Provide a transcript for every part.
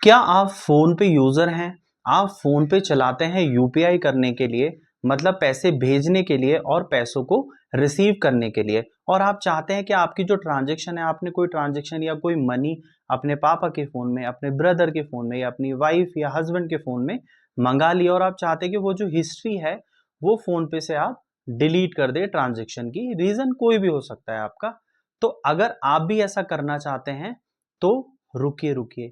क्या आप फोन पे यूजर हैं? आप फोन पे चलाते हैं यूपीआई करने के लिए, मतलब पैसे भेजने के लिए और पैसों को रिसीव करने के लिए, और आप चाहते हैं कि आपकी जो ट्रांजैक्शन है, आपने कोई ट्रांजैक्शन या कोई मनी अपने पापा के फोन में, अपने ब्रदर के फोन में या अपनी वाइफ या हस्बैंड के फोन में मंगा लिया, और आप चाहते हैं कि वो जो हिस्ट्री है वो फोन पे से आप डिलीट कर दे ट्रांजैक्शन की। रीजन कोई भी हो सकता है आपका। तो अगर आप भी ऐसा करना चाहते हैं तो रुकिए रुकिए,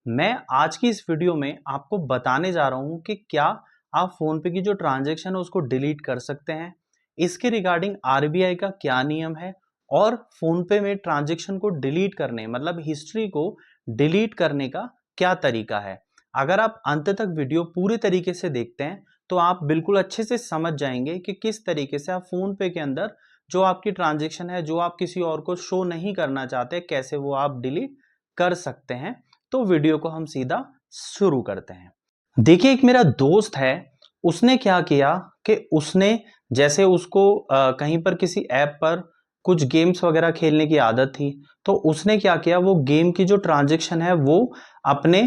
मैं आज की इस वीडियो में आपको बताने जा रहा हूं कि क्या आप फोन पे की जो ट्रांजैक्शन है उसको डिलीट कर सकते हैं, इसके रिगार्डिंग आरबीआई का क्या नियम है, और फोन पे में ट्रांजैक्शन को डिलीट करने मतलब हिस्ट्री को डिलीट करने का क्या तरीका है। अगर आप अंत तक वीडियो पूरे तरीके से देखते हैं तो आप बिल्कुल अच्छे से समझ जाएंगे कि किस तरीके से आप फोन पे के अंदर जो आपकी ट्रांजैक्शन है, जो आप किसी और को शो नहीं करना चाहते, कैसे वो आप डिलीट कर सकते हैं। तो वीडियो को हम सीधा शुरू करते हैं। देखिए, एक मेरा दोस्त है, उसने क्या किया कि उसने जैसे उसको कहीं पर किसी ऐप पर कुछ गेम्स वगैरह खेलने की आदत थी, तो उसने क्या किया, वो गेम की जो ट्रांजैक्शन है वो अपने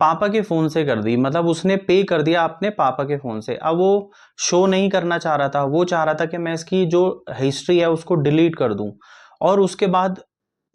पापा के फोन से कर दी, मतलब उसने पे कर दिया अपने पापा के फोन से। अब वो शो नहीं करना चाह रहा था, वो चाह रहा था कि मैं इसकी जो हिस्ट्री है उसको डिलीट कर दूं। और उसके बाद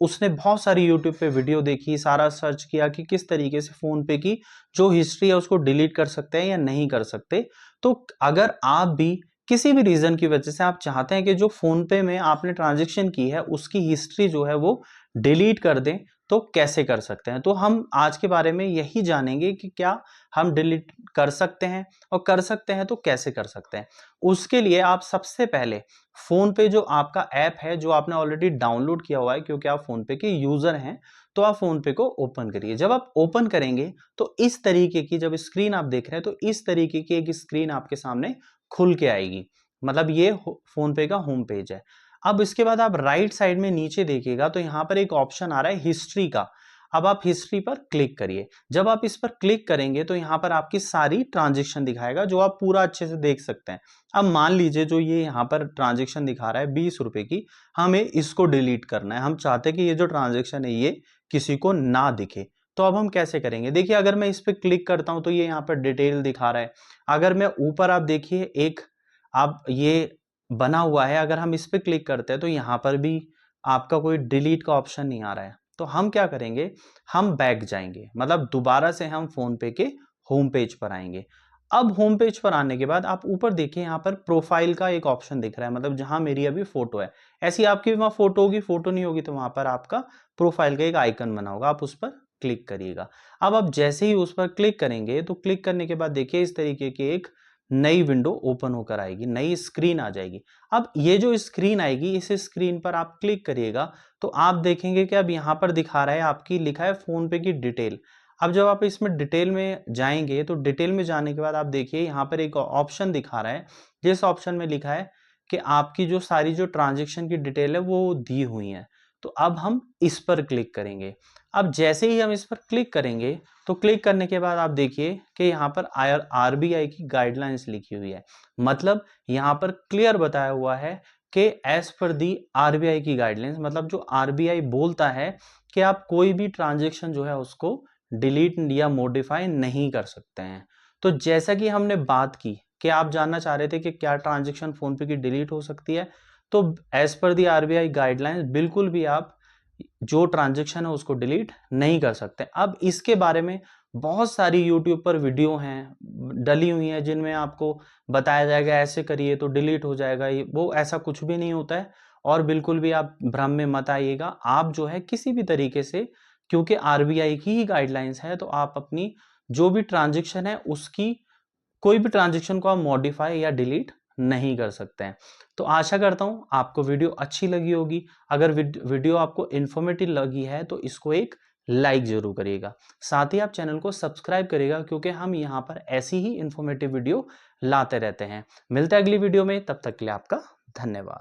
उसने बहुत सारी यूट्यूब पे वीडियो देखी, सारा सर्च किया कि किस तरीके से फोन पे की जो हिस्ट्री है उसको डिलीट कर सकते हैं या नहीं कर सकते। तो अगर आप भी किसी भी रीजन की वजह से आप चाहते हैं कि जो फोन पे में आपने ट्रांजैक्शन की है उसकी हिस्ट्री जो है वो डिलीट कर दें, तो कैसे कर सकते हैं। तो हम आज के बारे में यही जानेंगे कि क्या हम डिलीट कर सकते हैं, और कर सकते हैं तो कैसे कर सकते हैं। उसके लिए आप सबसे पहले फोन पे जो आपका ऐप है, जो आपने ऑलरेडी डाउनलोड किया हुआ है क्योंकि आप फोन पे के यूजर हैं, तो आप फोन पे को ओपन करिए। जब आप ओपन करेंगे तो इस तरीके की जब स्क्रीन आप देख रहे हैं, तो इस तरीके की एक स्क्रीन आपके सामने खुल के आएगी। मतलब ये फोन पे का होम पेज है। अब इसके बाद आप राइट साइड में नीचे देखिएगा तो यहां पर एक ऑप्शन आ रहा है हिस्ट्री का। अब आप हिस्ट्री पर क्लिक करिए। जब आप इस पर क्लिक करेंगे तो यहां पर आपकी सारी ट्रांजेक्शन दिखाएगा, जो आप पूरा अच्छे से देख सकते हैं। अब मान लीजिए जो ये यहाँ पर ट्रांजेक्शन दिखा रहा है 20 रुपए की, हमें इसको डिलीट करना है। हम चाहते हैं कि ये जो ट्रांजेक्शन है ये किसी को ना दिखे। तो अब हम कैसे करेंगे? देखिए, अगर मैं इस पर क्लिक करता हूं तो ये यहाँ पर डिटेल दिखा रहा है। अगर मैं ऊपर आप देखिए एक आप ये बना हुआ है, अगर हम इस पर क्लिक करते हैं तो यहाँ पर भी आपका कोई डिलीट का ऑप्शन नहीं आ रहा है। तो हम क्या करेंगे, हम बैक जाएंगे, मतलब दोबारा से हम फोन पे के होम पेज पर आएंगे। अब होम पेज पर आने के बाद आप ऊपर देखिए, यहाँ पर प्रोफाइल का एक ऑप्शन दिख रहा है, मतलब जहां मेरी अभी फोटो है। ऐसी आपकी वहां फोटो होगी, फोटो नहीं होगी तो वहां पर आपका प्रोफाइल का एक आइकन बना होगा, आप उस पर क्लिक करिएगा। अब आप जैसे ही उस पर क्लिक करेंगे तो क्लिक करने के बाद देखिए इस तरीके की एक नई विंडो ओपन होकर आएगी, नई स्क्रीन आ जाएगी। अब ये जो स्क्रीन आएगी, इस स्क्रीन पर आप क्लिक करिएगा तो आप देखेंगे कि अब यहाँ पर दिखा रहा है, आपकी लिखा है फोन पे की डिटेल। अब जब आप इसमें डिटेल में जाएंगे तो डिटेल में जाने के बाद आप देखिए यहाँ पर एक ऑप्शन दिखा रहा है, जिस ऑप्शन में लिखा है कि आपकी जो सारी जो ट्रांजेक्शन की डिटेल है वो दी हुई है। तो अब हम इस पर क्लिक करेंगे। अब जैसे ही हम इस पर क्लिक करेंगे तो क्लिक करने के बाद आप देखिए कि यहाँ पर आरबीआई की गाइडलाइंस लिखी हुई है। मतलब यहाँ पर क्लियर बताया हुआ है कि एज पर दी आरबीआई की गाइडलाइंस, मतलब जो आरबीआई बोलता है कि आप कोई भी ट्रांजेक्शन जो है उसको डिलीट या मॉडिफाई नहीं कर सकते हैं। तो जैसा कि हमने बात की कि आप जानना चाह रहे थे कि क्या ट्रांजेक्शन फोन पे की डिलीट हो सकती है, तो एज पर दी आरबीआई गाइडलाइंस बिल्कुल भी आप जो ट्रांजेक्शन है उसको डिलीट नहीं कर सकते। अब इसके बारे में बहुत सारी यूट्यूब पर वीडियो हैं डली हुई हैं, जिनमें आपको बताया जाएगा ऐसे करिए तो डिलीट हो जाएगा। वो ऐसा कुछ भी नहीं होता है, और बिल्कुल भी आप भ्रम में मत आइएगा। आप जो है किसी भी तरीके से, क्योंकि आरबीआई की ही गाइडलाइंस है, तो आप अपनी जो भी ट्रांजेक्शन है उसकी कोई भी ट्रांजेक्शन को आप मॉडिफाई या डिलीट नहीं कर सकते हैं। तो आशा करता हूं आपको वीडियो अच्छी लगी होगी। अगर वीडियो आपको इन्फॉर्मेटिव लगी है तो इसको एक लाइक जरूर करिएगा। साथ ही आप चैनल को सब्सक्राइब करिएगा, क्योंकि हम यहाँ पर ऐसी ही इन्फॉर्मेटिव वीडियो लाते रहते हैं। मिलते हैं अगली वीडियो में, तब तक के लिए आपका धन्यवाद।